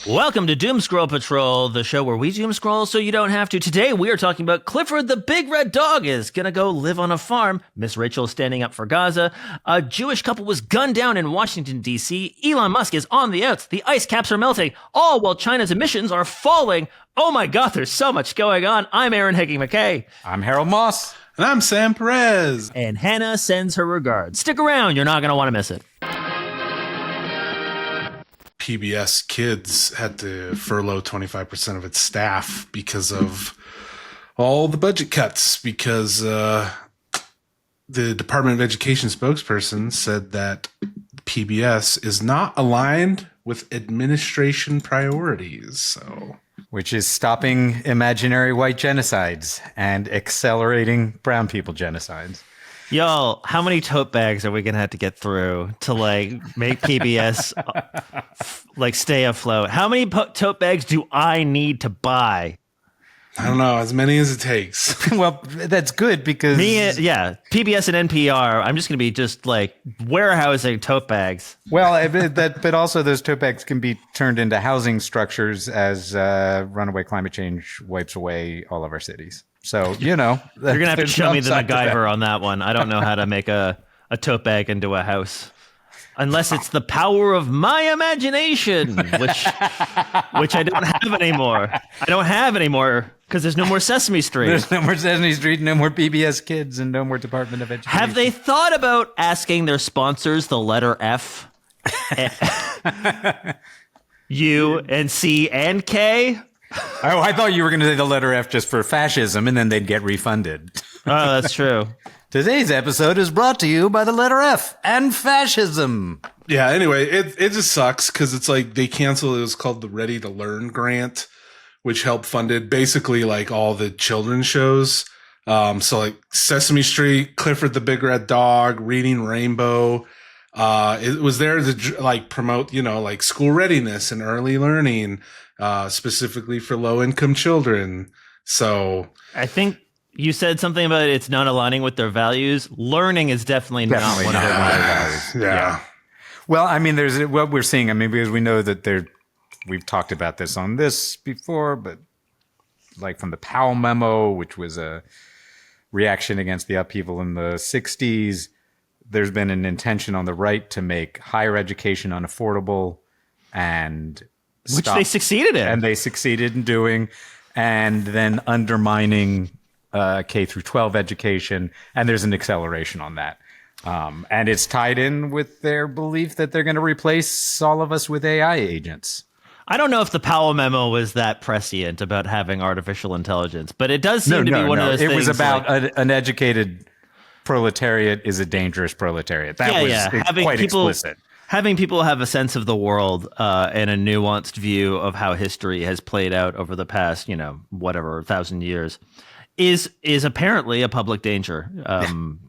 Welcome to Doom Scroll Patrol, the show where we doom scroll so you don't have to. Today we are talking about Clifford the Big Red Dog is gonna go live on a farm. Miss Rachel is standing up for Gaza. A Jewish couple was gunned down in Washington, D.C. Elon Musk is on the outs. The ice caps are melting, all while China's emissions are falling. Oh my God, there's so much going on. I'm Aaron Hickey McKay. I'm Harold Moss. And I'm Sam Perez. And Hannah sends her regards. Stick around, you're not gonna want to miss it. PBS Kids had to furlough 25% of its staff because of all the budget cuts, because the Department of Education spokesperson said that PBS is not aligned with administration priorities. So, which is stopping imaginary white genocides and accelerating brown people genocides. Y'all, how many tote bags are we going to have to get through to, make PBS, stay afloat? How many tote bags do I need to buy? I don't know, as many as it takes. Well, that's good because... PBS and NPR, I'm just going to be warehousing tote bags. Well, but also those tote bags can be turned into housing structures as runaway climate change wipes away all of our cities. So, you're going to have to show me the MacGyver on that one. I don't know how to make a tote bag into a house. Unless it's the power of my imagination, which I don't have anymore. I don't have anymore because there's no more Sesame Street. There's no more Sesame Street, no more PBS Kids, and no more Department of Education. Have they thought about asking their sponsors the letter F? U and C and K? Oh, I thought you were going to say the letter F just for fascism, and then they'd get refunded. Oh, that's true. Today's episode is brought to you by the letter F and fascism. Yeah, anyway, it just sucks because it's like they canceled, it was called the Ready to Learn grant, which helped funded basically all the children's shows. So Sesame Street, Clifford the Big Red Dog, Reading Rainbow. It was there to promote, school readiness and early learning, specifically for low income children. So I think you said something about it's not aligning with their values. Learning is definitely not one of their values. Yeah. Well, I mean, there's what we're seeing. I mean, because we know that we've talked about this on this before, but from the Powell memo, which was a reaction against the upheaval in the 60s, there's been an intention on the right to make higher education unaffordable which they succeeded in. And they succeeded in doing, and then undermining K through 12 education. And there's an acceleration on that. And it's tied in with their belief that they're going to replace all of us with AI agents. I don't know if the Powell memo was that prescient about having artificial intelligence, but it does seem to be one of those things. It was about an educated proletariat is a dangerous proletariat. That was quite explicit. Having people have a sense of the world and a nuanced view of how history has played out over the past, 1,000 years is apparently a public danger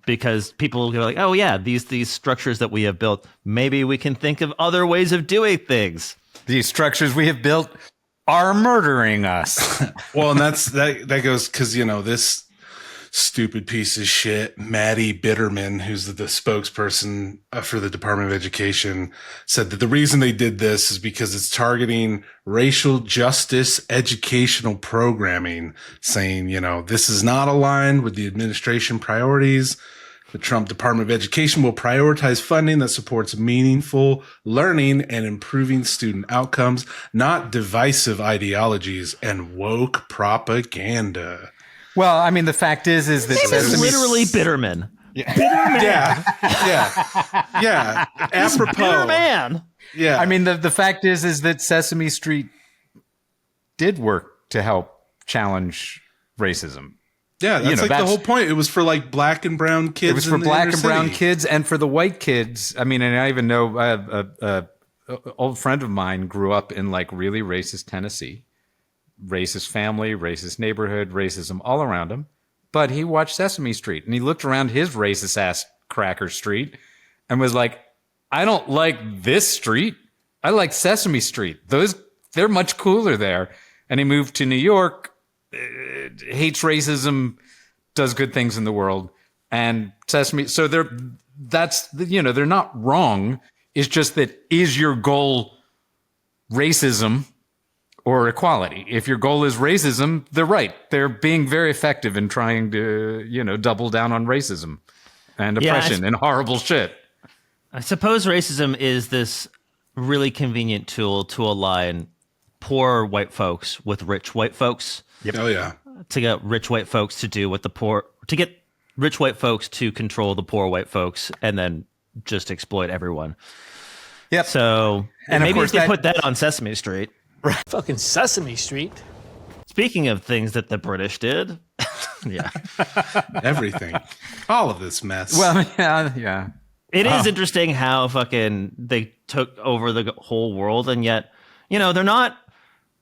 because people will go oh yeah, these structures that we have built, maybe we can think of other ways of doing things. These structures we have built are murdering us. Well, and that goes because, this stupid piece of shit, Maddie Bitterman, who's the spokesperson for the Department of Education, said that the reason they did this is because it's targeting racial justice educational programming, saying, this is not aligned with the administration priorities. The Trump Department of Education will prioritize funding that supports meaningful learning and improving student outcomes, not divisive ideologies and woke propaganda. Well, I mean, the fact is that it's literally Bitterman. Yeah. Bitterman. Yeah. Apropos. Bitterman. Yeah. I mean, the fact is that Sesame Street did work to help challenge racism. Yeah, that's the whole point. It was for black and brown kids. It was for black and brown kids and for the white kids. I mean, and I even know an old friend of mine grew up in really racist Tennessee. Racist family, racist neighborhood, racism all around him. But he watched Sesame Street and he looked around his racist ass cracker street and was like, I don't like this street. I like Sesame Street. They're much cooler there. And he moved to New York, hates racism, does good things in the world, and Sesame. So they're not wrong. It's just that, is your goal racism or equality? If your goal is racism, they're right. They're being very effective in trying to, double down on racism and oppression and horrible shit. I suppose racism is this really convenient tool to align poor white folks with rich white folks. Yep. Oh yeah. To get rich white folks to do what to get rich white folks to control the poor white folks and then just exploit everyone. Yep. So, and maybe they put that on Sesame Street. Right. Fucking Sesame Street. Speaking of things that the British did. Yeah. Everything. All of this mess. Well, yeah. It is interesting how fucking they took over the whole world, and yet, they're not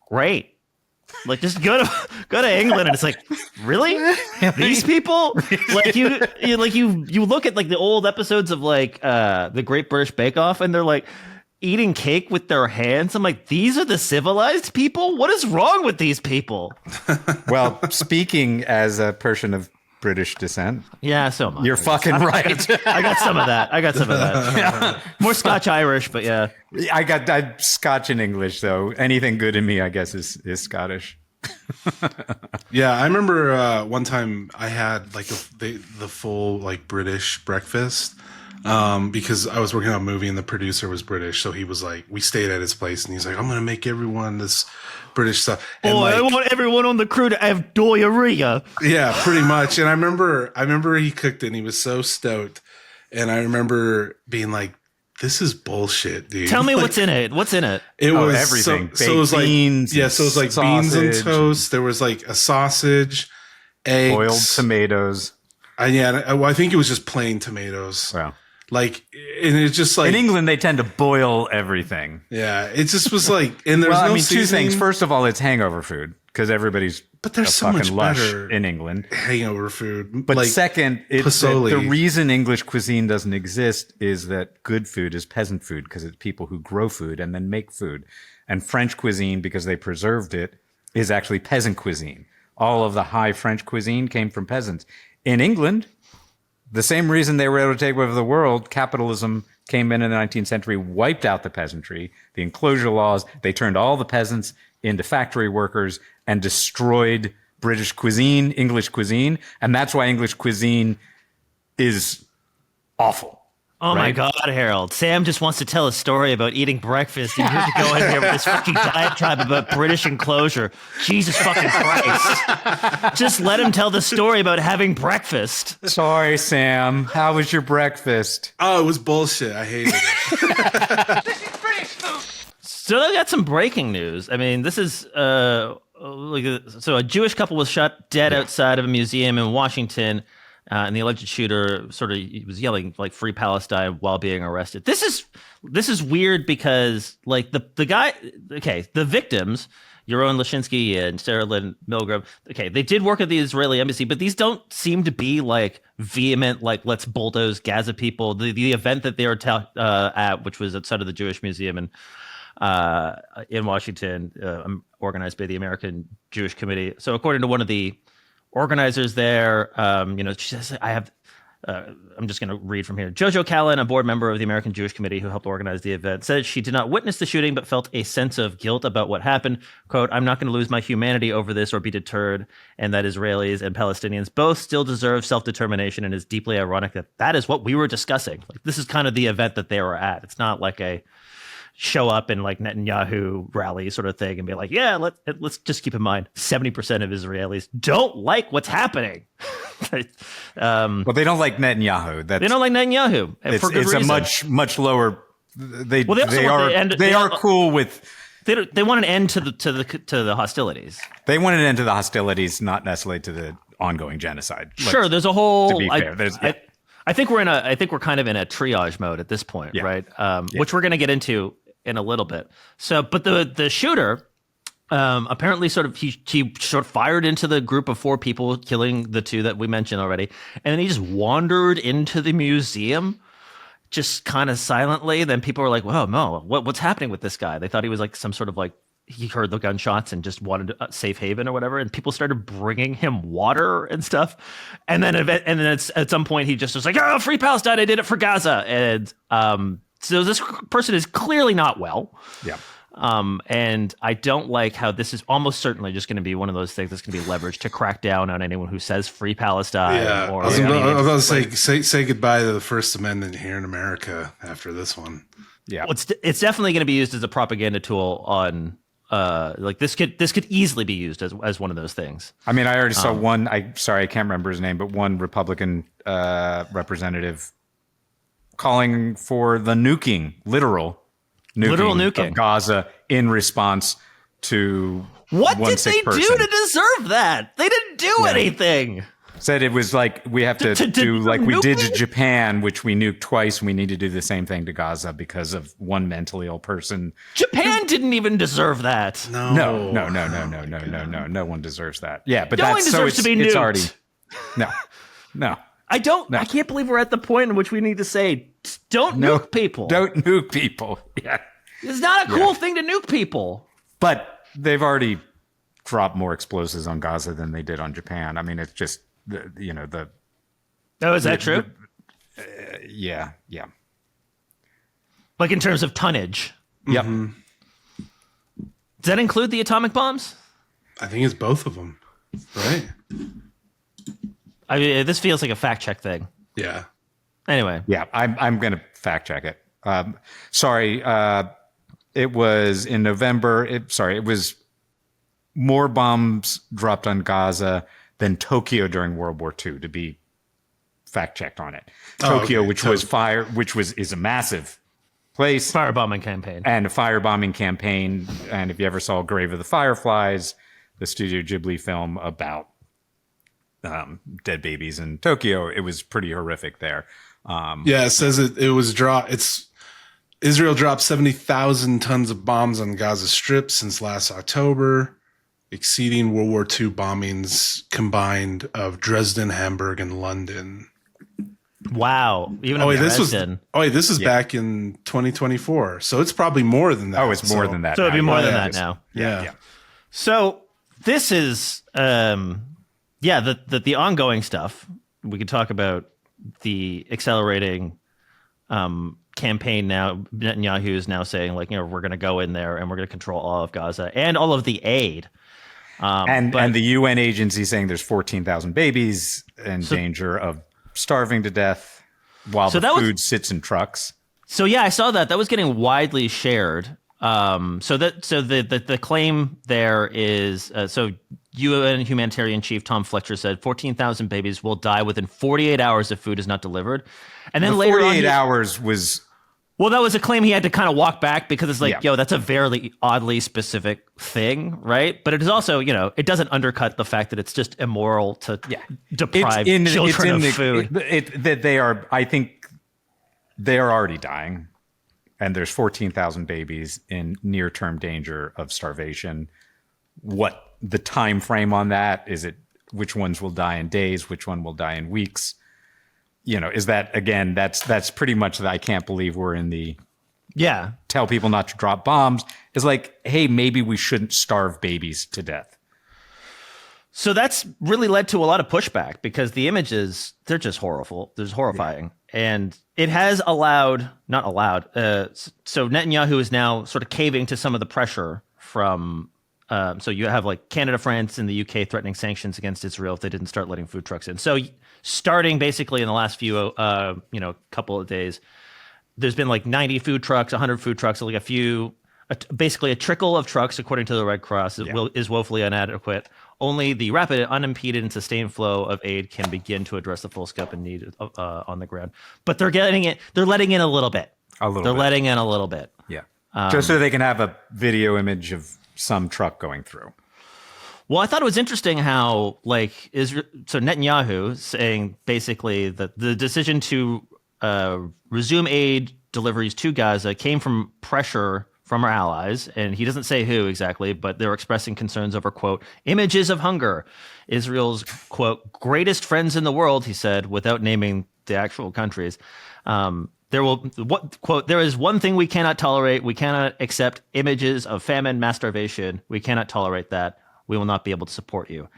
great. Like, just go to England, and it's like, really? These people? Like you look at like the old episodes of like the Great British Bake Off, and they're like eating cake with their hands. I'm like, these are the civilized people? What is wrong with these people? Well, speaking as a person of British descent. Yeah, so am I. You're fucking right. I got some of that. Yeah. More Scotch-Irish, but yeah. I Scotch and English, though. Anything good in me, I guess, is Scottish. Yeah, I remember one time I had like the full like British breakfast because I was working on a movie and the producer was British, so he was like, we stayed at his place and he's like, I'm gonna make everyone this British stuff. And I want everyone on the crew to have diarrhea. Yeah, pretty much. And I remember he cooked it and he was so stoked. And I remember being like, this is bullshit, dude. Tell me what's in it. What's in it? It was everything. So it was like beans. Yeah, so it was like beans and toast. There was like a sausage, eggs, boiled tomatoes. I think it was just plain tomatoes. Wow. Like, and it's just like in England they tend to boil everything. Yeah, it just was like, and there's no two things. First of all, it's hangover food because everybody's there's so much better in England hangover food. But like, second, it's the reason English cuisine doesn't exist is that good food is peasant food because it's people who grow food and then make food, and French cuisine, because they preserved it, is actually peasant cuisine. All of the high French cuisine came from peasants. In England, the same reason they were able to take over the world, capitalism came in the 19th century, wiped out the peasantry, the enclosure laws. They turned all the peasants into factory workers and destroyed British cuisine, English cuisine. And that's why English cuisine is awful. Oh my God, Harold. Sam just wants to tell a story about eating breakfast, and you're to go in here with this fucking diatribe about British enclosure. Jesus fucking Christ. Just let him tell the story about having breakfast. Sorry, Sam. How was your breakfast? Oh, it was bullshit. I hated it. This is British food. So I got some breaking news. I mean, this is so a Jewish couple was shot dead outside of a museum in Washington. And the alleged shooter he was yelling like "Free Palestine" while being arrested. This is weird because like the guy, okay, the victims, Yaron Lashinsky and Sarah Lynn Milgram, okay, they did work at the Israeli embassy, but these don't seem to be like vehement, like let's bulldoze Gaza people. The event that they were at, which was outside of the Jewish Museum in Washington, organized by the American Jewish Committee. So according to one of the organizers there, she says, I'm just going to read from here. Jojo Callan, a board member of the American Jewish Committee who helped organize the event, said she did not witness the shooting, but felt a sense of guilt about what happened. Quote, I'm not going to lose my humanity over this or be deterred, and that Israelis and Palestinians both still deserve self-determination, and it's deeply ironic that is what we were discussing. Like, this is kind of the event that they were at. It's not like a show up in like Netanyahu rally sort of thing and be like, yeah, let's just keep in mind 70% of Israelis don't like what's happening. Well, they don't like Netanyahu. They don't like Netanyahu. It's a much lower. They are cool with. They want an end to the hostilities. They want an end to the hostilities, not necessarily to the ongoing genocide. Sure, there's a whole. To be fair, I think we're kind of in a triage mode at this point, right? Which we're going to get into in a little bit. So, but the shooter apparently he fired into the group of 4 people, killing the 2 that we mentioned already, and then he just wandered into the museum, just kind of silently. Then people were like, "Whoa, no, what's happening with this guy?" They thought he was like some sort of like he heard the gunshots and just wanted a safe haven or whatever, and people started bringing him water and stuff. And then at some point he just was like, "Oh, free Palestine! I did it for Gaza." And so this person is clearly not well. Yeah. And I don't like how this is almost certainly just going to be one of those things that's going to be leveraged to crack down on anyone who says free Palestine. Yeah, Or I was about to say goodbye to the First Amendment here in America after this one. Yeah, well, it's definitely going to be used as a propaganda tool on. Like this could easily be used as one of those things. I mean, I already saw one. I can't remember his name, but one Republican representative calling for the literal nuking of Gaza in response to what did they do to deserve that? They didn't do anything. Said it was like we have to do like we did to Japan, which we nuked twice. And we need to do the same thing to Gaza because of one mentally ill person. Japan didn't even deserve that. No one deserves that. Yeah, but no one deserves to be nuked. It's already no. I can't believe we're at the point in which we need to say don't nuke people. Don't nuke people. Yeah, it's not a cool thing to nuke people. But they've already dropped more explosives on Gaza than they did on Japan. I mean, it's just. Is that true? Yeah. Like in terms of tonnage. Yep. Mm-hmm. Does that include the atomic bombs? I think it's both of them, right? I mean, this feels like a fact check thing. Yeah. Anyway. Yeah, I'm going to fact check it. Sorry. It was in November. It was more bombs dropped on Gaza than Tokyo during World War II, to be fact checked on it. Tokyo, which is a massive place. Firebombing campaign. And a firebombing campaign. And if you ever saw Grave of the Fireflies, the Studio Ghibli film about dead babies in Tokyo, it was pretty horrific there. It says it was Israel dropped 70,000 tons of bombs on Gaza Strip since last October, exceeding World War II bombings combined of Dresden, Hamburg, and London. Wow. This is back in 2024. So it's probably more than that. Oh, it's more than that. So it'd be more than that now. Yeah. So this is, the ongoing stuff. We could talk about the accelerating campaign now. Netanyahu is now saying, like, we're going to go in there and we're going to control all of Gaza and all of the aid. And the UN agency saying there's 14,000 babies in danger of starving to death while the food sits in trucks. So I saw that was getting widely shared. So the claim there is UN humanitarian chief Tom Fletcher said 14,000 babies will die within 48 hours if food is not delivered. And then later 48 hours was. Well, that was a claim he had to kind of walk back because it's like, that's a very oddly specific thing, right? But it is also, it doesn't undercut the fact that it's just immoral to deprive children of food. I think they are already dying, and there's 14,000 babies in near-term danger of starvation. What the time frame on that is? Which ones will die in days? Which one will die in weeks? Is that, again, that's pretty much that I can't believe we're in the tell people not to drop bombs. Is like, hey, maybe we shouldn't starve babies to death. So that's really led to a lot of pushback because the images, they're just horrible. They're horrifying. And it has so Netanyahu is now sort of caving to some of the pressure from so you have like Canada, France, and the UK threatening sanctions against Israel if they didn't start letting food trucks in. So starting basically in the last few, couple of days, there's been like 90 food trucks, 100 food trucks, like basically a trickle of trucks, according to the Red Cross, is woefully inadequate. Only the rapid, unimpeded, and sustained flow of aid can begin to address the full scope and need on the ground. But they're letting in a little bit. Letting in a little bit. Yeah. Just so they can have a video image of some truck going through. Well, I thought it was interesting how, Netanyahu saying basically that the decision to resume aid deliveries to Gaza came from pressure from our allies, and he doesn't say who exactly, but they're expressing concerns over, quote, images of hunger. Israel's, quote, greatest friends in the world, he said, without naming the actual countries. There is one thing we cannot tolerate. We cannot accept images of famine, mass starvation. We cannot tolerate that. We will not be able to support you.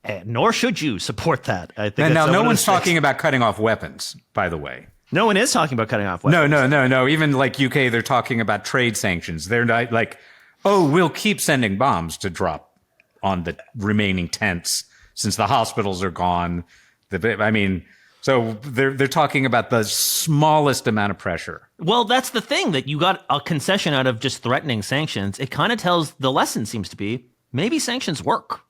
And nor should you support that. I think. And now, no one's talking about cutting off weapons, by the way. No one is talking about cutting off weapons. No. Even like UK, they're talking about trade sanctions. They're not like, oh, we'll keep sending bombs to drop on the remaining tents since the hospitals are gone. So they're talking about the smallest amount of pressure. Well, that's the thing, that you got a concession out of just threatening sanctions. It kind of tells the lesson seems to be maybe sanctions work.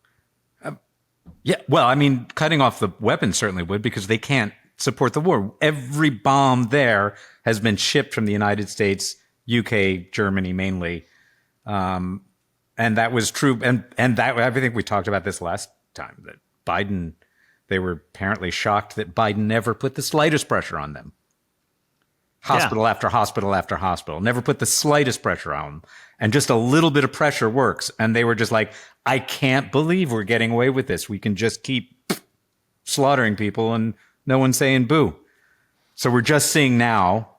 Yeah, well, cutting off the weapons certainly would, because they can't support the war. Every bomb there has been shipped from the United States, UK, Germany mainly. And that was true. And that, I think we talked about this last time, that Biden, they were apparently shocked that Biden never put the slightest pressure on them. Hospital after hospital after hospital, never put the slightest pressure on them. And just a little bit of pressure works. And they were just like, I can't believe we're getting away with this. We can just keep slaughtering people and no one's saying boo. So we're just seeing now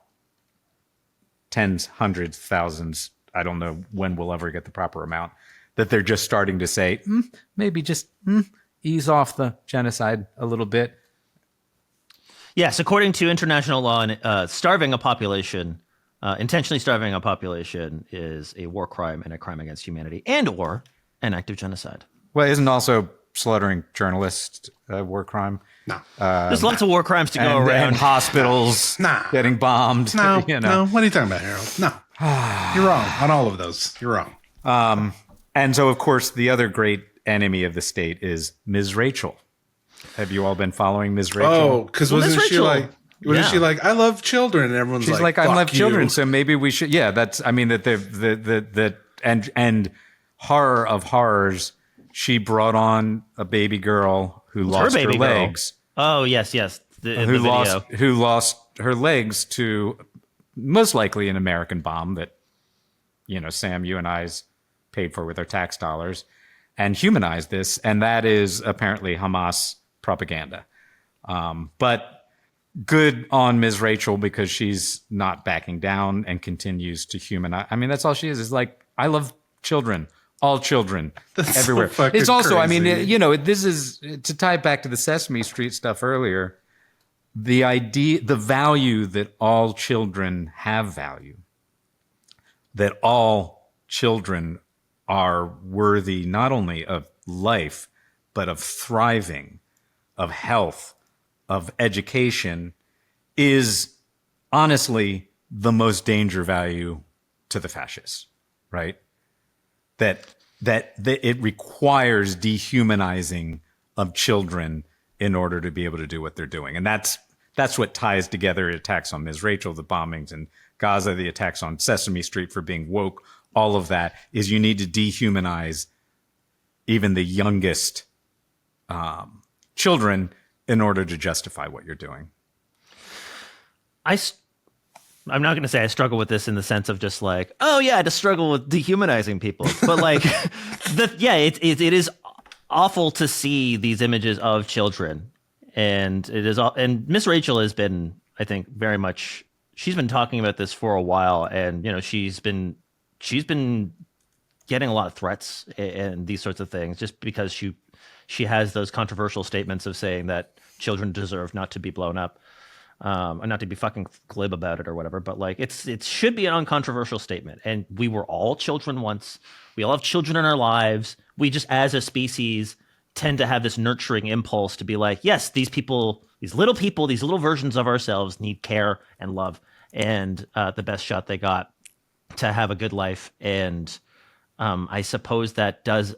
tens, hundreds, thousands. I don't know when we'll ever get the proper amount, that they're just starting to say, maybe just ease off the genocide a little bit. Yes, according to international law, starving a population, intentionally starving a population, is a war crime and a crime against humanity, and/or an act of genocide. Well, isn't also slaughtering journalists a war crime? No. There's lots of war crimes to go around. And hospitals getting bombed. No, no. What are you talking about, Harold? No. You're wrong on all of those. You're wrong. And so, of course, the other great enemy of the state is Ms. Rachel. Have you all been following Ms. Rachel? Oh, because wasn't she like, I love children, and everyone's She's like, I love children, so maybe we should. Yeah, that's. And horror of horrors, she brought on a baby girl who lost her legs. Oh yes. Who lost her legs to most likely an American bomb that, Sam, you and I's paid for with our tax dollars, and humanized this, and that is apparently Hamas propaganda. But good on Ms. Rachel, because she's not backing down and continues to humanize. That's all she is like, I love children, all children, everywhere. So it's also, crazy. This is, to tie it back to the Sesame Street stuff earlier, the idea, the value that all children have value, that all children are worthy not only of life, but of thriving, of health, of education, is honestly the most danger value to the fascists, right? That it requires dehumanizing of children in order to be able to do what they're doing. And that's what ties together attacks on Ms. Rachel, the bombings in Gaza, the attacks on Sesame Street for being woke. All of that is, you need to dehumanize even the youngest children in order to justify what you're doing. I'm not going to say I struggle with this in the sense of just like, oh yeah, to struggle with dehumanizing people, but like, it is awful to see these images of children, and it is. And Miss Rachel has been, I think, very much. She's been talking about this for a while, and she's been getting a lot of threats and these sorts of things, just because she has those controversial statements of saying that children deserve not to be blown up. And not to be fucking glib about it or whatever, but like it should be an uncontroversial statement. And we were all children once. We all have children in our lives. We just, as a species, tend to have this nurturing impulse to be like, yes, these little versions of ourselves need care and love, and the best shot they got to have a good life. And I suppose that does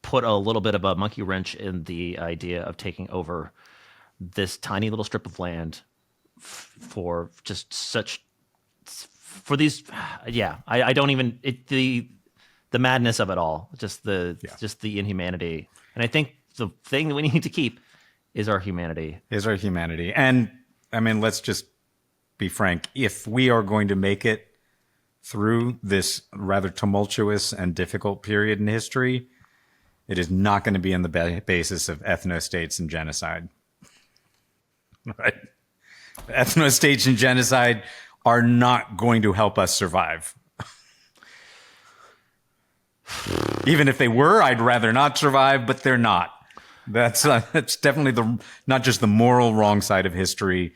put a little bit of a monkey wrench in the idea of taking over this tiny little strip of land for these. I don't even, the madness of it all, just the inhumanity. And I think the thing that we need to keep is our humanity. And let's just be frank. If we are going to make it through this rather tumultuous and difficult period in history, it is not going to be on the basis of ethno-states and genocide. Right? ethnostate and genocide are not going to help us survive. Even if they were, I'd rather not survive, but they're not. That's definitely not just the moral wrong side of history.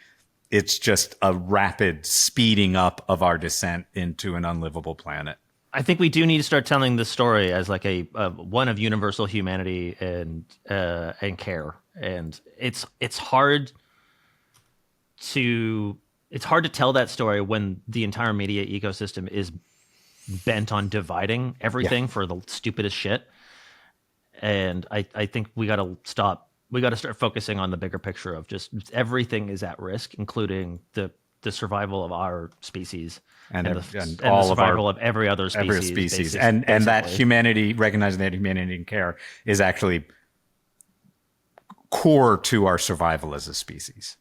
It's just a rapid speeding up of our descent into an unlivable planet. I think we do need to start telling the story as like a one of universal humanity and care. And it's hard to tell that story when the entire media ecosystem is bent on dividing everything for the stupidest shit. And I think we got to stop. We got to start focusing on the bigger picture of just everything is at risk, including the survival of our species and all the survival of every other species. And that humanity, recognizing that humanity and care is actually core to our survival as a species.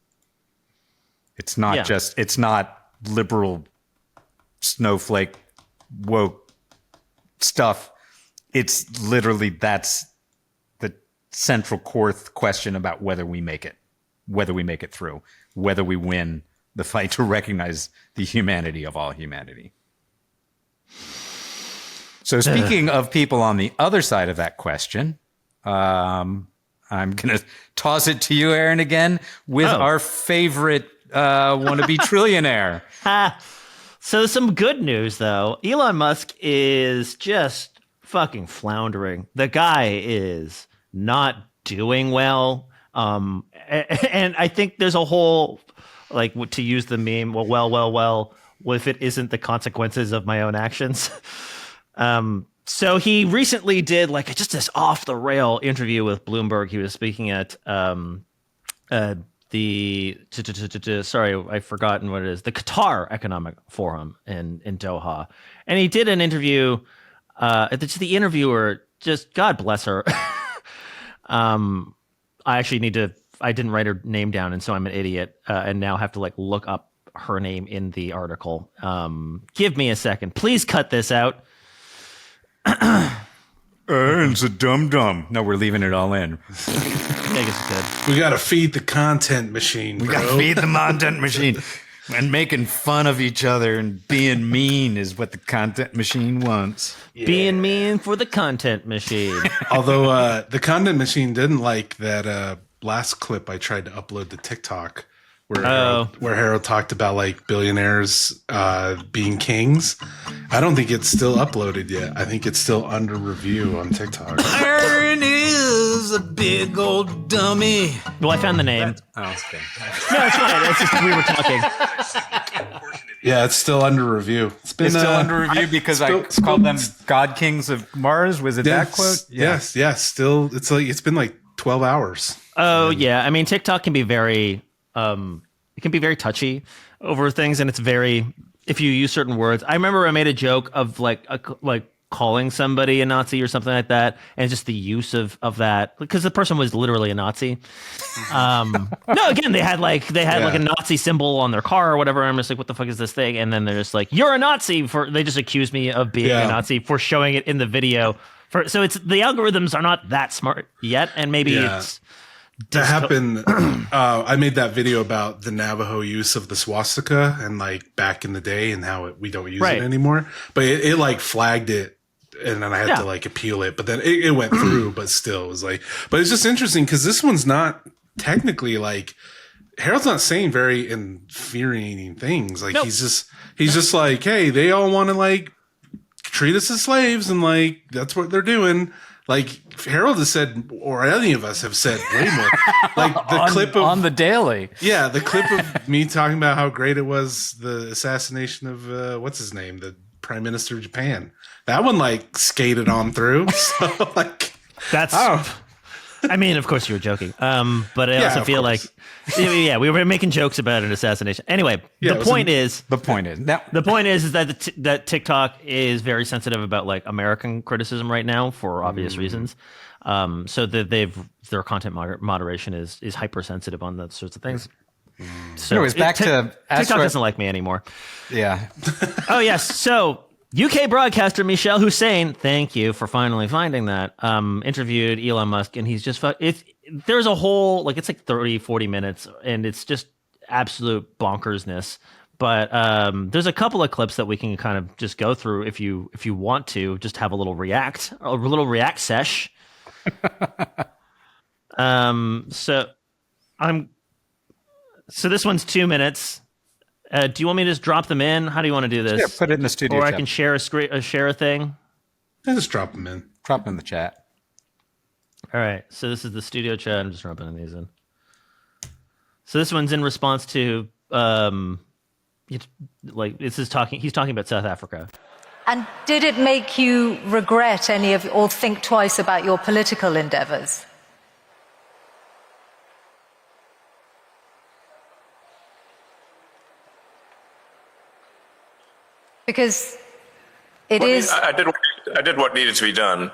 It's not it's not liberal snowflake woke stuff. It's literally, that's the central core question about whether we make it through, whether we win the fight to recognize the humanity of all humanity. So speaking of people on the other side of that question, I'm going to toss it to you, Aaron, again with our favorite wannabe trillionaire. So some good news, though. Elon Musk is just fucking floundering. The guy is not doing well. And I think there's a whole, like, to use the meme, well, if it isn't the consequences of my own actions. So he recently did like just this off the rail interview with Bloomberg. He was speaking at sorry, I've forgotten what it is, the Qatar Economic Forum in Doha. And he did an interview, the interviewer, just God bless her. I didn't write her name down, and so I'm an idiot, and now have to like look up her name in the article. Give me a second. Please cut this out. Aaron's a dum-dum. No, we're leaving it all in. I guess it's good. We got to feed the content machine, bro. We got to feed the content machine. And making fun of each other and being mean is what the content machine wants. Yeah. Being mean for the content machine. Although the content machine didn't like that last clip I tried to upload to TikTok where Harold talked about like billionaires being kings. I don't think it's still uploaded yet. I think it's still under review on TikTok. Aaron is a big old dummy. Well, I found the name. Okay. No, it's fine. It's just we were talking. Yeah, it's still under review. It's still under review because I called them God Kings of Mars. Was it that quote? Yeah. Yes. Still, it's been like 12 hours. Oh yeah. I mean, TikTok can be very, it can be very touchy over things, and it's very, if you use certain words. I remember I made a joke of like calling somebody a Nazi or something like that, and just the use of that, because the person was literally a Nazi. No, again, they had like a Nazi symbol on their car or whatever. I'm just like, what the fuck is this thing? And then they're just like, you're a Nazi. They just accused me of being a Nazi for showing it in the video. So it's, the algorithms are not that smart yet, and maybe it's. That happened. I made that video about the Navajo use of the swastika and like back in the day and how we don't use it anymore. But it like flagged it, and then I had to like appeal it. But then it went through. But still, it was like. But it's just interesting because this one's not technically like, Harold's not saying very infuriating things. Like he's just like, hey, they all want to like treat us as slaves, and like that's what they're doing. Like Harold has said, or any of us have said way more. Like the clip on the daily. Yeah, the clip of me talking about how great it was, the assassination of what's his name, the Prime Minister of Japan. That one like skated on through. So like that's. I mean, of course you were joking. But I also feel like, we were making jokes about an assassination. Anyway, the point is that TikTok is very sensitive about like American criticism right now for obvious reasons. So that their content moderation is hypersensitive on those sorts of things. So anyways, back to TikTok doesn't like me anymore. Yeah. Oh yes. So UK broadcaster Michel Hussein, thank you for finally finding that, interviewed Elon Musk, and he's just there's a whole, like, it's like 30, 40 minutes, and it's just absolute bonkersness. But there's a couple of clips that we can kind of just go through if you want to just have a little react sesh. So this one's 2 minutes. Do you want me to just drop them in? How do you want to do this? Yeah, put it in the studio. Or chat. I can share a thing. Yeah, just drop them in. Drop them in the chat. All right. So this is the studio chat. I'm just dropping these in. So this one's in response to he's talking about South Africa. And did it make you regret or think twice about your political endeavors? Because I did what needed to be done.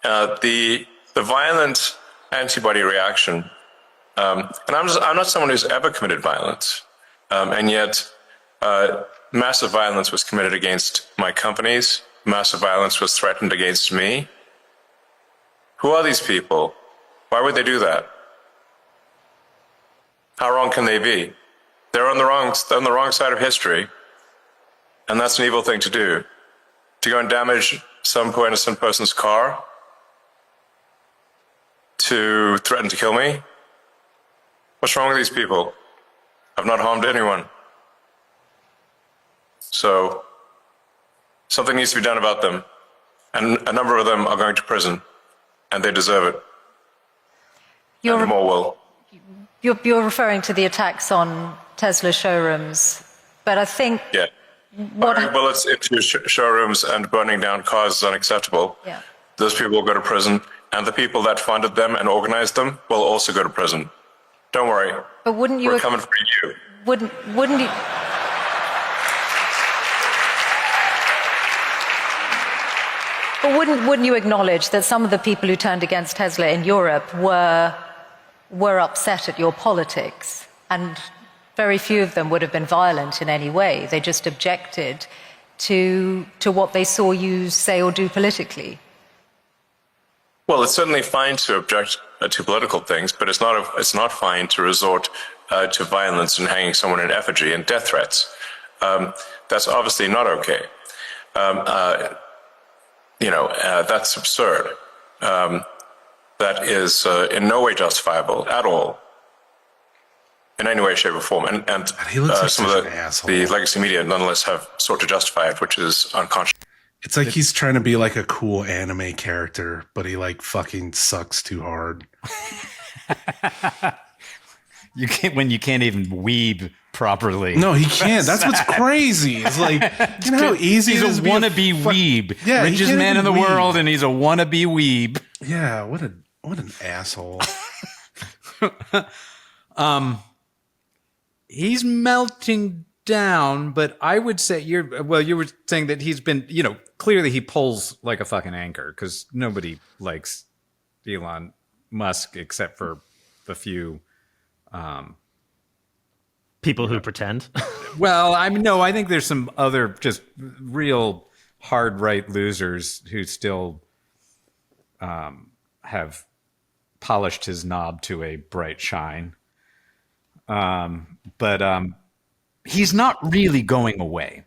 The violent antibody reaction, and I'm not someone who's ever committed violence, and yet massive violence was committed against my companies. Massive violence was threatened against me. Who are these people? Why would they do that? How wrong can they be? They're on the wrong side of history. And that's an evil thing to do. To go and damage some poor innocent person's car, to threaten to kill me. What's wrong with these people? I've not harmed anyone. So, something needs to be done about them. And a number of them are going to prison. And they deserve it. And more will. You're referring to the attacks on Tesla showrooms. But I think... Yeah. Firing bullets into showrooms and burning down cars is unacceptable. Yeah. Those people will go to prison, and the people that funded them and organized them will also go to prison. Don't worry. But wouldn't you? We're coming for you. Wouldn't you? But wouldn't you acknowledge that some of the people who turned against Tesla in Europe were upset at your politics, and very few of them would have been violent in any way. They just objected to what they saw you say or do politically. Well, it's certainly fine to object to political things, but it's not fine to resort to violence and hanging someone in effigy and death threats. That's obviously not okay. That's absurd. That is in no way justifiable at all. In any way, shape, or form, and he looks like some such of an asshole. the legacy media nonetheless have sought to justify it, which is unconscious. It's like he's trying to be like a cool anime character, but he like fucking sucks too hard. You can't even weeb properly. No, he can't. That's what's crazy. It's like, you know how easy he's it is a wannabe weeb. Yeah, richest man in the weeb. world, and he's a wannabe weeb. Yeah, what an asshole. He's melting down, but I would say you were saying that he's been, clearly he pulls like a fucking anchor because nobody likes Elon Musk except for the few people who pretend. Well, I think there's some other just real hard right losers who still have polished his knob to a bright shine. But he's not really going away.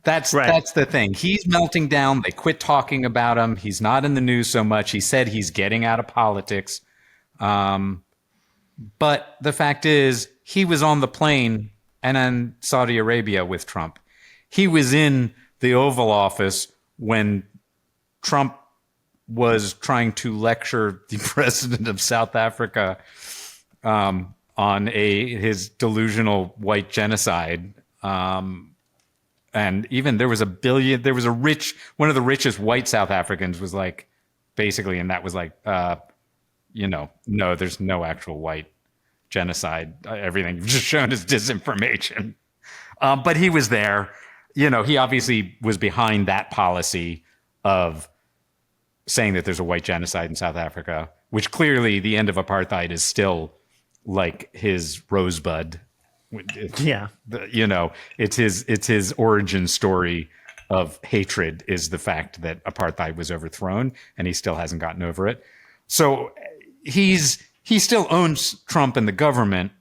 That's the thing. He's melting down. They quit talking about him. He's not in the news so much. He said he's getting out of politics. But the fact is, he was on the plane and in Saudi Arabia with Trump. He was in the Oval Office when Trump was trying to lecture the president of South Africa on his delusional white genocide. And even one of the richest white South Africans was like, basically, and that was like, no, there's no actual white genocide. Everything you've just shown is disinformation. But he was there. He obviously was behind that policy of saying that there's a white genocide in South Africa, which clearly the end of apartheid is still like his rosebud. Yeah. It's his origin story of hatred is the fact that apartheid was overthrown and he still hasn't gotten over it. So he still owns Trump and the government,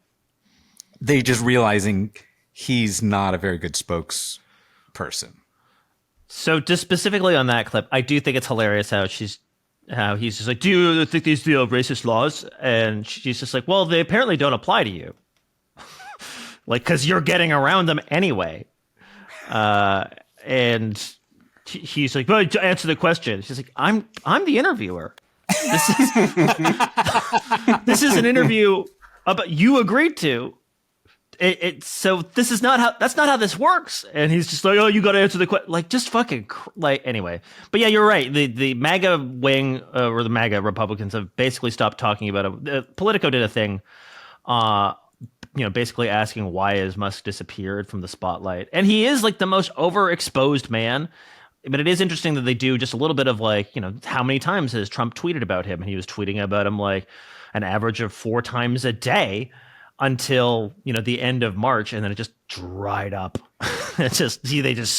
they just realizing he's not a very good spokesperson. So just specifically on that clip, I do think it's hilarious how he's just like, do you think these are racist laws? And she's just like, well, they apparently don't apply to you. Like, because you're getting around them anyway. And he's like, well, answer the question. She's like, I'm the interviewer. This is an interview about you agreed to. So this is that's not how this works. And he's just like, oh, you got to answer the question. Like, just fucking anyway. But yeah, you're right. The MAGA wing or the MAGA Republicans have basically stopped talking about it. Politico did a thing, basically asking why has Musk disappeared from the spotlight. And he is like the most overexposed man. But it is interesting that they do just a little bit of like, how many times has Trump tweeted about him? And he was tweeting about him like an average of 4 times a day until, the end of March. And then it just dried up. They just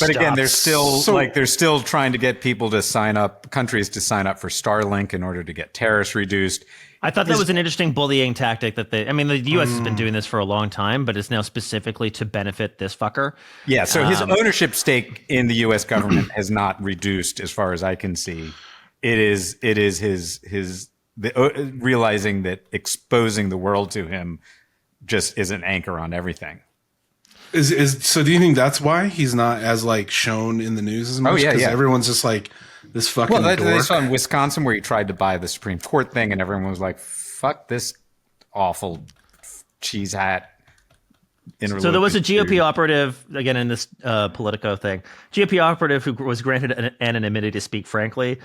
But again, they're still trying to get people to sign up, countries to sign up for Starlink in order to get tariffs reduced. I thought that was an interesting bullying tactic the U.S. has been doing this for a long time, but it's now specifically to benefit this fucker. Yeah, so his ownership stake in the U.S. government has not reduced, as far as I can see. It is his realizing that exposing the world to him just is an anchor on everything. So do you think that's why he's not as like shown in the news as much? Oh yeah, yeah. Everyone's just like this fucking. Well, they saw in Wisconsin where he tried to buy the Supreme Court thing, and everyone was like, "Fuck this awful cheese hat." So there was a GOP operative again in this Politico thing. GOP operative who was granted anonymity to speak frankly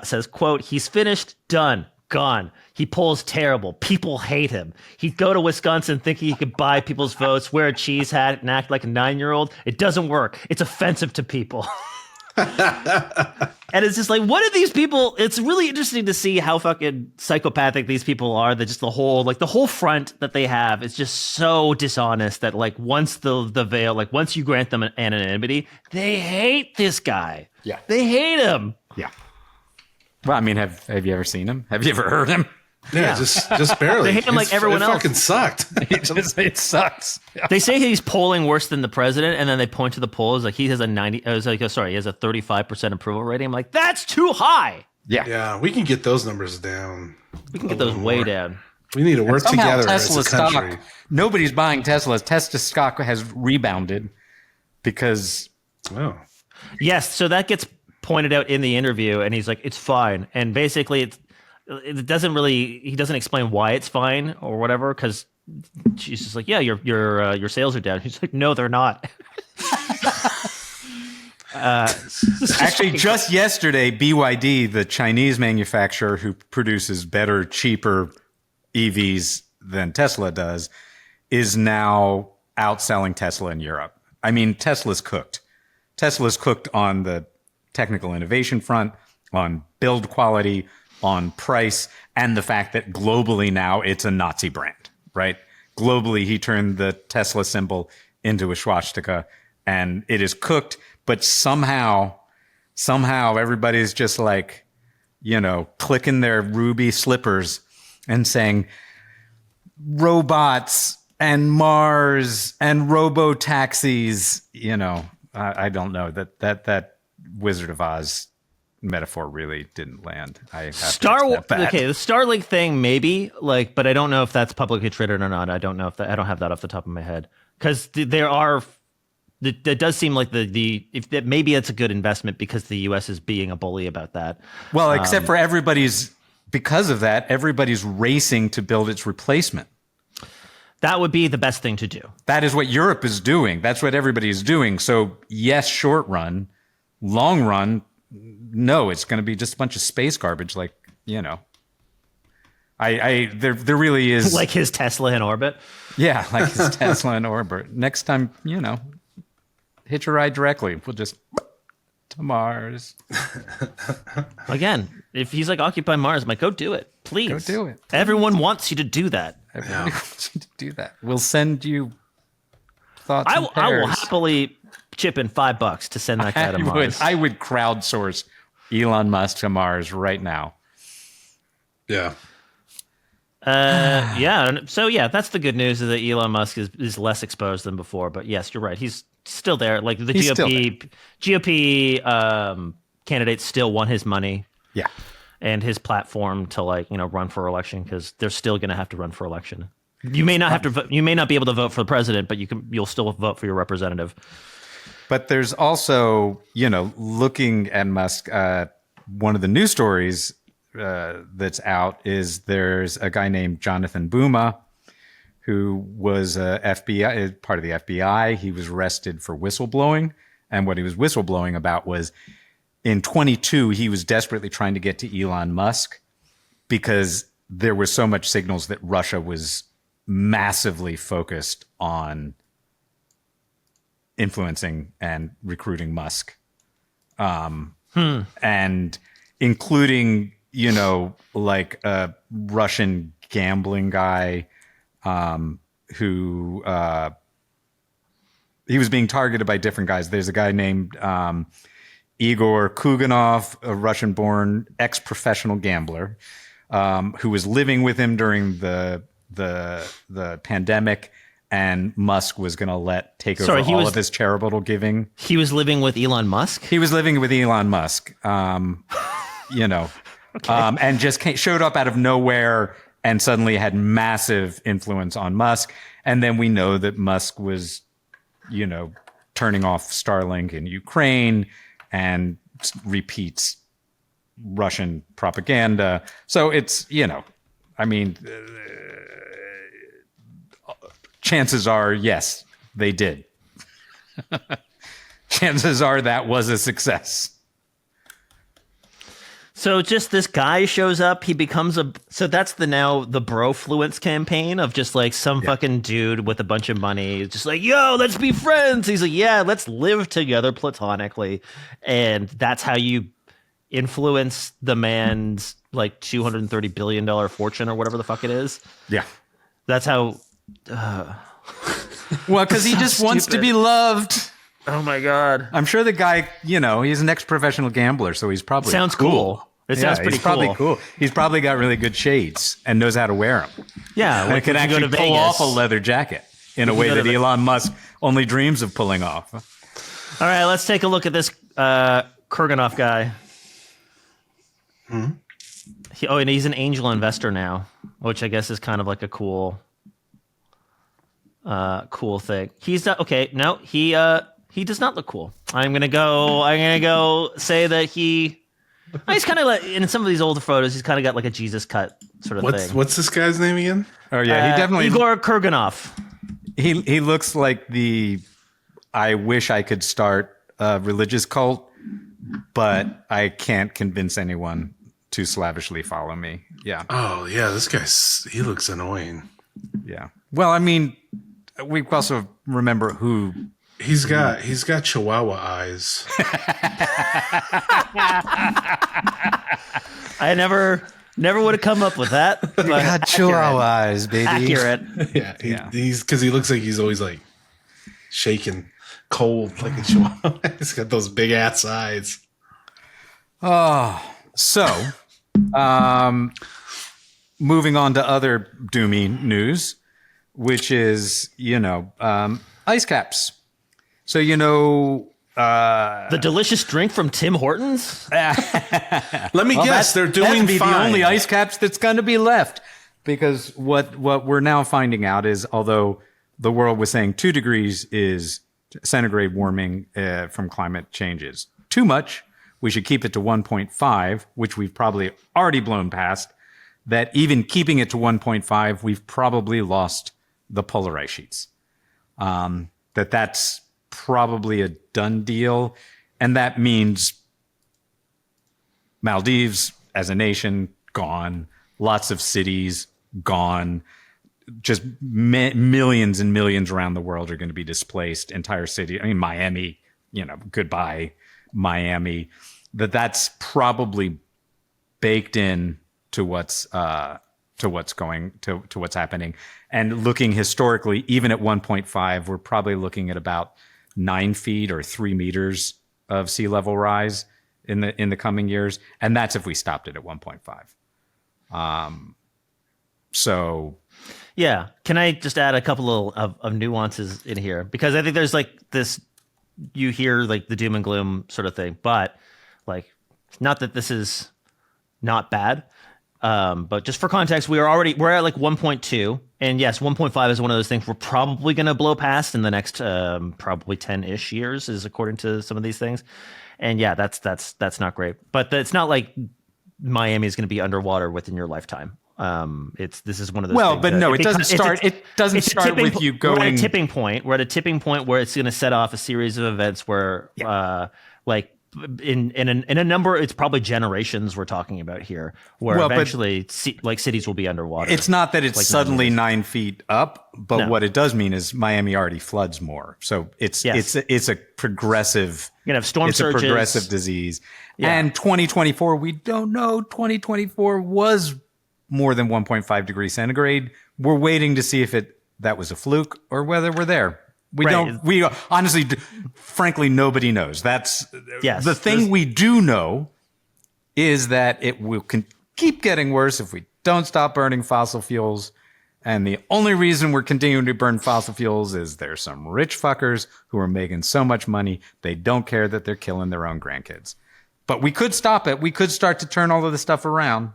says, "quote He's finished, done." Gone. He polls terrible. People hate him. He'd go to Wisconsin thinking he could buy people's votes, wear a cheese hat, and act like a 9-year-old. It doesn't work. It's offensive to people. And it's just like, what are these people? It's really interesting to see how fucking psychopathic these people are. That just the whole front that they have is just so dishonest that like once the veil, like once you grant them an anonymity, they hate this guy. Yeah. They hate him. Yeah. Well, I mean, have you ever seen him? Have you ever heard him? Yeah. just barely. They hate him like everyone else. It fucking sucked. It sucks. They say he's polling worse than the president, and then they point to the polls like he has a 35% approval rating. I'm like, that's too high. Yeah, we can get those numbers down. We can get those way down. We need to work together Tesla as a country. stock, nobody's buying Teslas. Tesla stock has rebounded because. Oh. Yes, so that gets pointed out in the interview, and he's like, it's fine. And basically, he doesn't explain why it's fine or whatever, because she's just like, yeah, your sales are down. He's like, no, they're not. Actually, just yesterday, BYD, the Chinese manufacturer who produces better, cheaper EVs than Tesla does, is now outselling Tesla in Europe. I mean, Tesla's cooked. Tesla's cooked on the technical innovation front, on build quality, on price, and the fact that globally now it's a Nazi brand, right? Globally, he turned the Tesla symbol into a swastika, and it is cooked. But somehow everybody's just like, clicking their ruby slippers and saying robots and Mars and robo taxis. I don't know that Wizard of Oz metaphor really didn't land. The Starlink thing maybe, but I don't know if that's publicly traded or not. I don't know I don't have that off the top of my head, because there are. That does seem like maybe it's a good investment because the U.S. is being a bully about that. Well, except for because of that, everybody's racing to build its replacement. That would be the best thing to do. That is what Europe is doing. That's what everybody's doing. So yes, short run, long run, no, it's going to be just a bunch of space garbage. There really is like his Tesla in orbit. Yeah, like his Tesla in orbit. Next time, hitch a ride directly. We'll just to Mars. Again, if he's like Occupy Mars, I'm like, go do it, please. Go do it. Everyone wants you to do that. Everybody wants you to do that. We'll send you thoughts. I will happily chip in $5 to send that guy to Mars. I would crowdsource Elon Musk to Mars right now. Yeah. Yeah. So yeah, that's the good news is that Elon Musk is less exposed than before. But yes, you're right. He's still there. Like the GOP candidates still want his money. Yeah. And his platform to run for election because they're still going to have to run for election. You may not have to vote, you may not be able to vote for the president, but you'll still vote for your representative. But there's also, looking at Musk, one of the news stories that's out is there's a guy named Jonathan Buma who was FBI, part of the FBI. He was arrested for whistleblowing. And what he was whistleblowing about was in 22, he was desperately trying to get to Elon Musk because there were so much signals that Russia was massively focused on influencing and recruiting Musk. And including, like a Russian gambling guy who he was being targeted by different guys. There's a guy named Igor Kuganov, a Russian-born ex-professional gambler who was living with him during the pandemic, and Musk was going to take over all of his charitable giving. He was living with Elon Musk? He was living with Elon Musk, okay. And just showed up out of nowhere and suddenly had massive influence on Musk. And then we know that Musk was, turning off Starlink in Ukraine and repeats Russian propaganda. So it's, chances are, yes, they did. Chances are that was a success. So just this guy shows up, he becomes so that's the brofluence campaign of just like some fucking dude with a bunch of money, just like, yo, let's be friends. He's like, yeah, let's live together platonically. And that's how you influence the man's like $230 billion fortune or whatever the fuck it is. Yeah. That's how. Well, because he just wants to be loved. Oh my God. I'm sure the guy, he's an ex-professional gambler, so he's probably cool. It sounds pretty cool. Probably cool. He's probably got really good shades and knows how to wear them. Yeah. And can actually pull off a leather jacket in a way that Elon Musk only dreams of pulling off. All right, let's take a look at this Kurganov guy. And he's an angel investor now, which I guess is kind of like a cool thing. He's not okay. No, he does not look cool. I'm gonna go say that he's kind of like in some of these older photos. He's kind of got like a Jesus cut sort of thing. What's this guy's name again? Oh yeah, he definitely Igor Kurganov. He looks like I wish I could start a religious cult, but I can't convince anyone to slavishly follow me. Yeah. Oh yeah, this guy, he looks annoying. Yeah. Well, I mean, we also remember who he's got Chihuahua eyes. I never would have come up with that. But got Chihuahua eyes, baby. Accurate. Yeah. He's because he looks like he's always like shaking cold like a Chihuahua. He's got those big ass eyes. Oh, so moving on to other doomy news, which is, ice caps. So, the delicious drink from Tim Hortons? Let me guess, they're doing fine. The only ice caps that's going to be left. Because what we're now finding out is, although the world was saying 2 degrees is centigrade warming from climate changes too much, we should keep it to 1.5, which we've probably already blown past, that even keeping it to 1.5, we've probably lost the polar ice sheets. That's probably a done deal. And that means Maldives as a nation, gone. Lots of cities, gone. Just millions and millions around the world are going to be displaced. Entire city. I mean, Miami, goodbye, Miami. That's probably baked in to what's happening. And looking historically, even at 1.5, we're probably looking at about 9 feet or 3 meters of sea level rise in the coming years, and that's if we stopped it at 1.5. So, yeah. Can I just add a couple of nuances in here? Because I think there's like this, you hear like the doom and gloom sort of thing, but like, not that this is not bad. But just for context, we're at like 1.2, and yes, 1.5 is one of those things we're probably going to blow past in the next probably 10-ish years, is according to some of these things. And yeah, that's not great. But it's not like Miami is going to be underwater within your lifetime. This is one of those. Well, things but no, it doesn't start. It doesn't start with you going. We're at a tipping point. We're at a tipping point where it's going to set off a series of events where, like. In a number, it's probably generations we're talking about here, where eventually like cities will be underwater. It's not that it's like suddenly 9 feet up, but what it does mean is Miami already floods more. So it's a progressive. You're gonna have storm surges. A progressive disease. Yeah. And 2024, we don't know. 2024 was more than 1.5 degrees centigrade. We're waiting to see if that was a fluke or whether we're there. We honestly, frankly, nobody knows. That's the thing we do know is that it will keep getting worse if we don't stop burning fossil fuels. And the only reason we're continuing to burn fossil fuels is there's some rich fuckers who are making so much money, they don't care that they're killing their own grandkids. But we could stop it. We could start to turn all of this stuff around.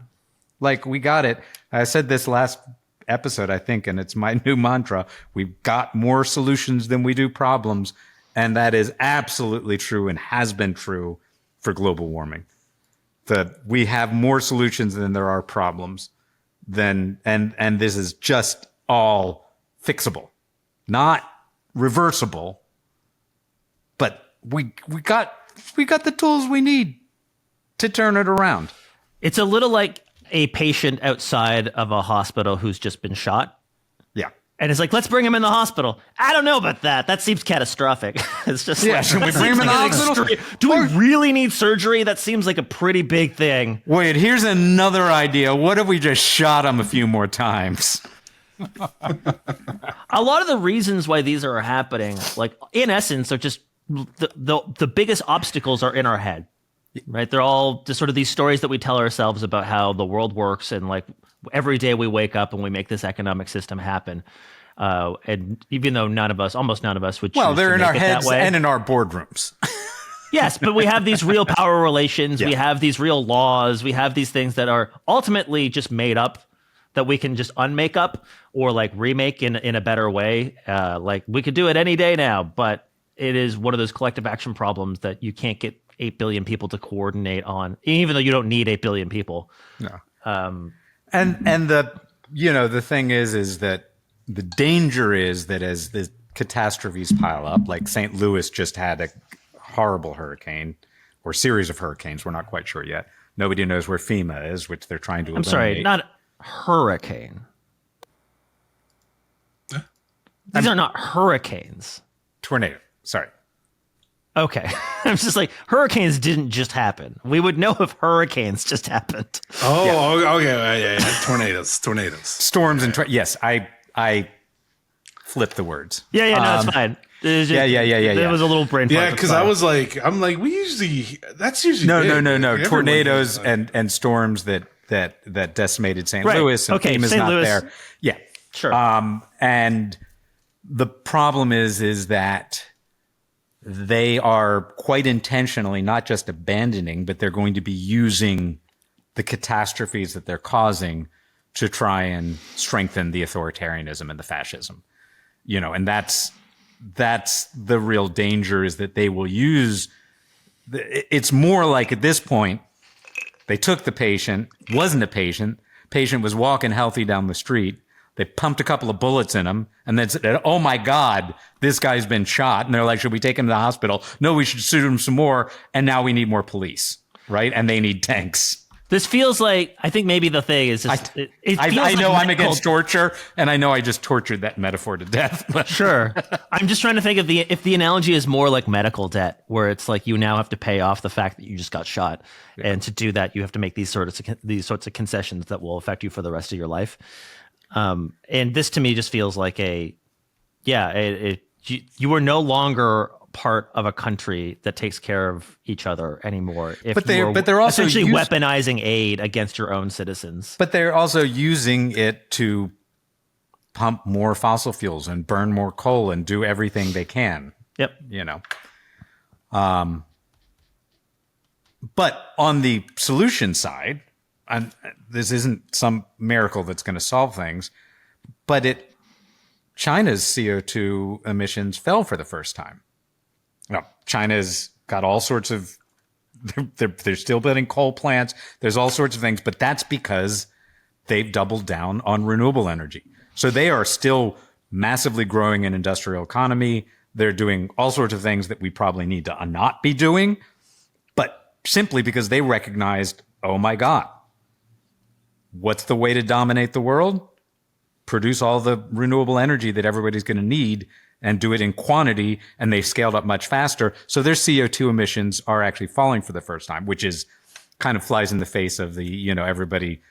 Like, we got it. I said this last episode, I think, and it's my new mantra. We've got more solutions than we do problems, and that is absolutely true and has been true for global warming. That we have more solutions than there are problems. And this is just all fixable, not reversible. But we got the tools we need to turn it around. It's a little like a patient outside of a hospital who's just been shot. Yeah. And it's like, let's bring him in the hospital. I don't know about that. That seems catastrophic. It's just like, should we bring him in the hospital? Do we really need surgery? That seems like a pretty big thing. Wait, here's another idea. What if we just shot him a few more times? A lot of the reasons why these are happening, like in essence, are just the biggest obstacles are in our head. Right, they're all just sort of these stories that we tell ourselves about how the world works, and like every day we wake up and we make this economic system happen. And even though almost none of us would choose they're to in make our it heads that way. and in our boardrooms. Yes, but we have these real power relations. Yeah. We have these real laws. We have these things that are ultimately just made up that we can just unmake up or like remake in a better way. Like we could do it any day now, but it is one of those collective action problems that you can't get 8 billion people to coordinate on, even though you don't need 8 billion people. No. And the thing is that the danger is that as the catastrophes pile up, like St. Louis just had a horrible hurricane or series of hurricanes. We're not quite sure yet. Nobody knows where FEMA is, which they're trying to eliminate. Sorry, not hurricane. These are not hurricanes. Tornado. Sorry. Okay. I'm just like, hurricanes didn't just happen. We would know if hurricanes just happened. Okay. Tornadoes. Storms and yes, I flipped the words. Yeah, no, it's fine. It was a little brain fart. Yeah, because I'm like, that's usually No. Tornadoes and storms that decimated St. Louis, and FEMA's not there. Yeah, sure. And the problem is that they are quite intentionally not just abandoning, but they're going to be using the catastrophes that they're causing to try and strengthen the authoritarianism and the fascism. And that's the real danger, is that they will use. It's more like at this point, they took the patient, wasn't a patient was walking healthy down the street. They pumped a couple of bullets in him and then said, oh my God, this guy's been shot. And they're like, should we take him to the hospital? No, we should shoot him some more. And now we need more police, right? And they need tanks. This feels like, I think maybe the thing is just, I know I'm against torture, and I know I just tortured that metaphor to death. But. Sure. I'm just trying to think if the analogy is more like medical debt, where it's like you now have to pay off the fact that you just got shot. Yeah. And to do that, you have to make these sorts of concessions that will affect you for the rest of your life. And this to me just feels like you are no longer part of a country that takes care of each other anymore. But they're also essentially weaponizing aid against your own citizens. But they're also using it to pump more fossil fuels and burn more coal and do everything they can. Yep. But on the solution side, and this isn't some miracle that's going to solve things, but China's CO2 emissions fell for the first time. Now, China's got all sorts of, they're still building coal plants. There's all sorts of things, but that's because they've doubled down on renewable energy. So they are still massively growing an industrial economy. They're doing all sorts of things that we probably need to not be doing, but simply because they recognized, oh my God, what's the way to dominate the world? Produce all the renewable energy that everybody's going to need and do it in quantity. And they scaled up much faster. So their CO2 emissions are actually falling for the first time, which is kind of flies in the face of the, everybody,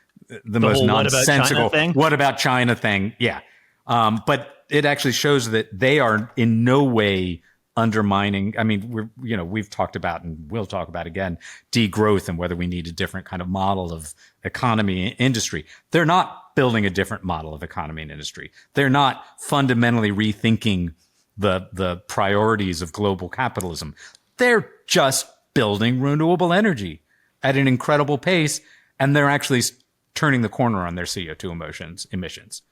the most nonsensical, what about China thing? Yeah. But it actually shows that they are in no way undermining. I mean, we've talked about, and we'll talk about again, degrowth and whether we need a different kind of model of economy and industry. They're not building a different model of economy and industry. They're not fundamentally rethinking the priorities of global capitalism. They're just building renewable energy at an incredible pace, and they're actually turning the corner on their CO2 emissions.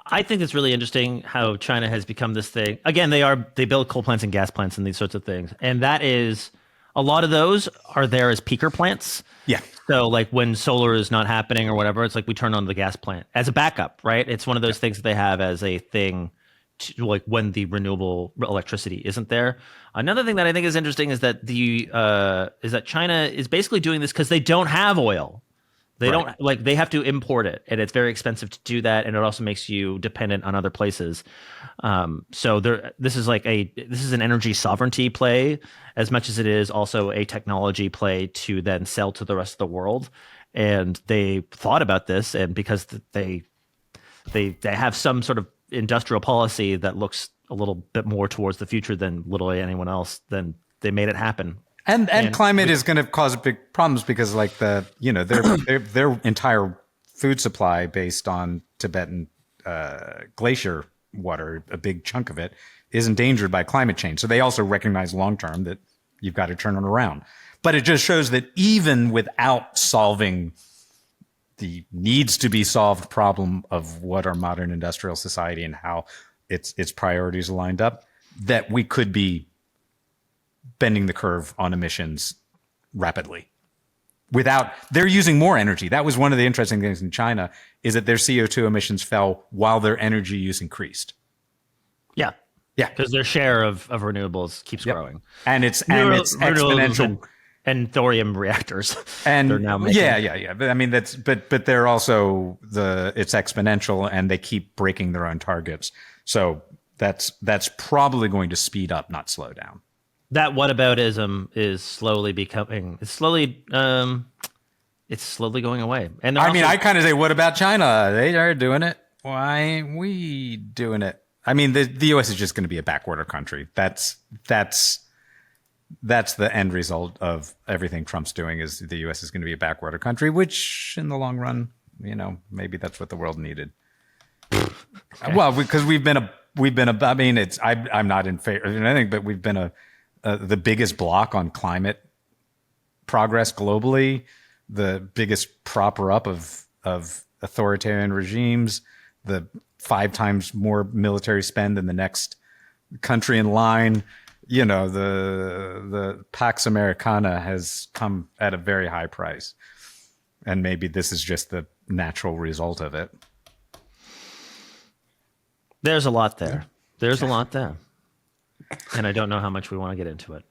I think it's really interesting how China has become this thing. Again, they build coal plants and gas plants and these sorts of things. And that is, a lot of those are there as peaker plants. Yeah. So like when solar is not happening or whatever, it's like we turn on the gas plant as a backup, right? It's one of those things that they have as a thing to, like when the renewable electricity isn't there. Another thing that I think is interesting is that China is basically doing this because they don't have oil. They don't they have to import it, and it's very expensive to do that, and it also makes you dependent on other places. So this is an energy sovereignty play as much as it is also a technology play to then sell to the rest of the world. And they thought about this, and because they have some sort of industrial policy that looks a little bit more towards the future than literally anyone else, then they made it happen. And climate is going to cause big problems because their entire food supply based on Tibetan glacier water, a big chunk of it, is endangered by climate change. So they also recognize long term that you've got to turn it around. But it just shows that even without solving the needs to be solved problem of what our modern industrial society and how its priorities are lined up, that we could be bending the curve on emissions rapidly. They're using more energy. That was one of the interesting things in China, is that their CO2 emissions fell while their energy use increased. Yeah. Yeah. Because their share of renewables keeps growing. And it's exponential. And thorium reactors. And they're now making. Yeah. But I mean, but they're also it's exponential, and they keep breaking their own targets. So that's probably going to speed up, not slow down. That whataboutism is slowly going away. And I kind of say, what about China? They are doing it. Why ain't we doing it? I mean, the U.S. is just going to be a backwater country. That's the end result of everything Trump's doing, is the U.S. is going to be a backwater country, which in the long run, maybe that's what the world needed. Okay. Well, because I'm not in favor of anything, but we've been the biggest block on climate progress globally, the biggest propper up of authoritarian regimes, the 5 times more military spend than the next country in line. The Pax Americana has come at a very high price, and maybe this is just the natural result of it. There's a lot there. And I don't know how much we want to get into it.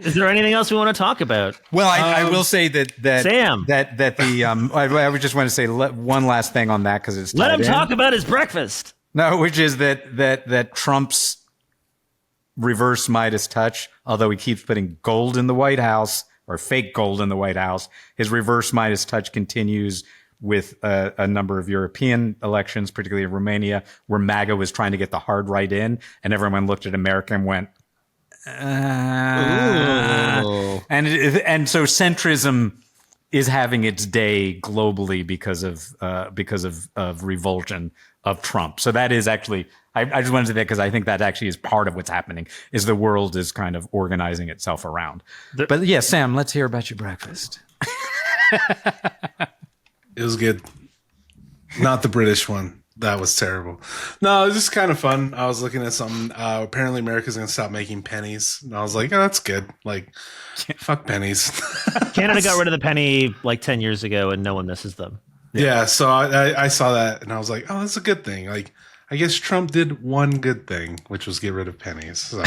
Is there anything else we want to talk about? Well, I will say that Sam, that the I would just want to say one last thing on that, because it's let him talk about his breakfast. No, which is that Trump's reverse Midas touch, although he keeps putting gold in the White House, or fake gold in the White House, his reverse Midas touch continues with a number of European elections, particularly Romania, where MAGA was trying to get the hard right in, and everyone looked at America and went, And so centrism is having its day globally because of revulsion of Trump. So that is actually, I just wanted to say that because I think that actually is part of what's happening, is the world is kind of organizing itself around. But yeah, Sam, let's hear about your breakfast. It was good. Not the British one. That was terrible. No, it was just kind of fun. I was looking at something. Apparently, America's going to stop making pennies. And I was like, oh, that's good. Like, fuck pennies. Canada got rid of the penny like 10 years ago, and no one misses them. Yeah, so I saw that, and I was like, oh, that's a good thing. Like, I guess Trump did one good thing, which was get rid of pennies. So,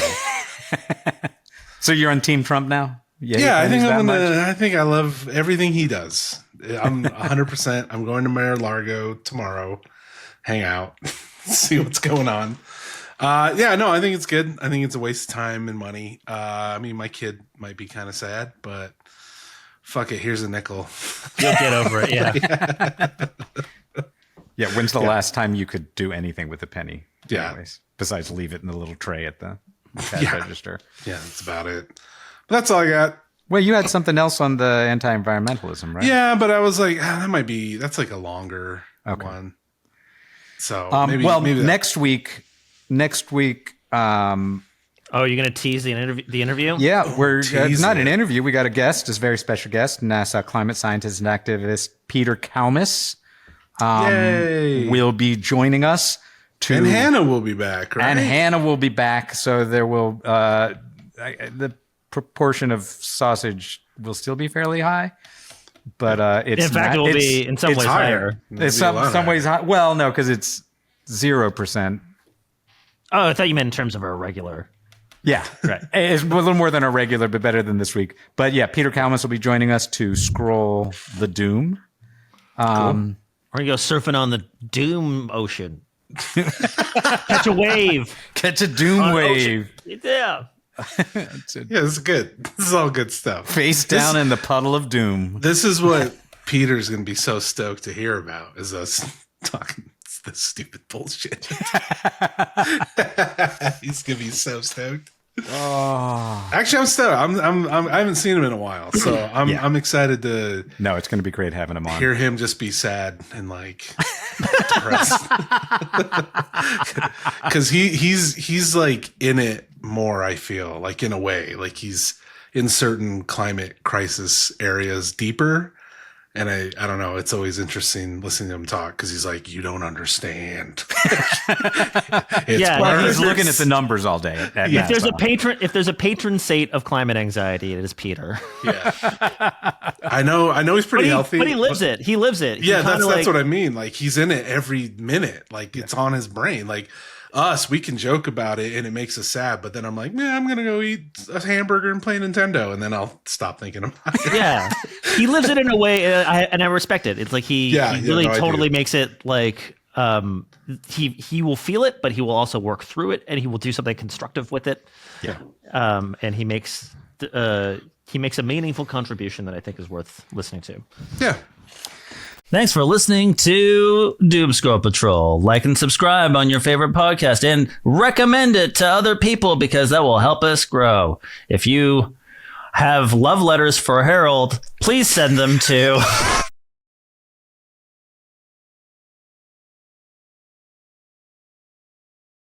so you're on Team Trump now? Yeah, I think I think I love everything he does. I'm 100%. I'm going to Mar-a-Lago tomorrow. Hang out, see what's going on. Yeah, no, I think it's good. I think it's a waste of time and money. I mean, my kid might be kind of sad, but fuck it. Here's a nickel. You'll get over it. Yeah. Yeah. When's the last time you could do anything with a penny? Yeah. Anyways, besides leave it in the little tray at the cash register. Yeah, that's about it. But that's all I got. Well, you had something else on the anti-environmentalism, right? Yeah, but I was like, that's like a longer one. So maybe next week. Oh, you're gonna tease the interview? Yeah, we're not an interview. We got a guest, a very special guest, NASA climate scientist and activist Peter Kalmus. Will be joining us. And Hannah will be back, right? And Hannah will be back. So there will the proportion of sausage will still be fairly high. But it's in fact, it will be in some ways higher. It's some ways high. Well, no, because it's 0%. Oh, I thought you meant in terms of our regular. Yeah, right. It's a little more than our regular, but better than this week. But yeah, Peter Kalmus will be joining us to scroll the doom. Cool. Or you go surfing on the doom ocean. Catch a wave. Catch a doom wave. Ocean. Yeah. Yeah, this is good. This is all good stuff. Face down in the puddle of doom. This is what Peter's going to be so stoked to hear about, is us talking this stupid bullshit. He's going to be so stoked. Oh, actually, I'm stoked. I haven't seen him in a while, so I'm excited to. No, it's going to be great having him on. Hear him just be sad and like depressed, because he's like in it more. I feel like, in a way, like he's in certain climate crisis areas deeper. And I don't know. It's always interesting listening to him talk, because he's like, you don't understand. He's looking at the numbers all day. If there's a patron saint of climate anxiety, it is Peter. Yeah, I know he's pretty healthy, but he lives it. He lives it. Yeah, that's what I mean. Like, he's in it every minute. Like, it's on his brain. Like us, we can joke about it and it makes us sad, but then I'm like, man, I'm gonna go eat a hamburger and play Nintendo, and then I'll stop thinking about it. Yeah, he lives it in a way, and I respect it. It's like he really totally makes it like he will feel it, but he will also work through it, and he will do something constructive with it. Yeah, and he makes a meaningful contribution that I think is worth listening to. Yeah. Thanks for listening to Doom Scroll Patrol. Like and subscribe on your favorite podcast, and recommend it to other people, because that will help us grow. If you have love letters for Harold, please send them to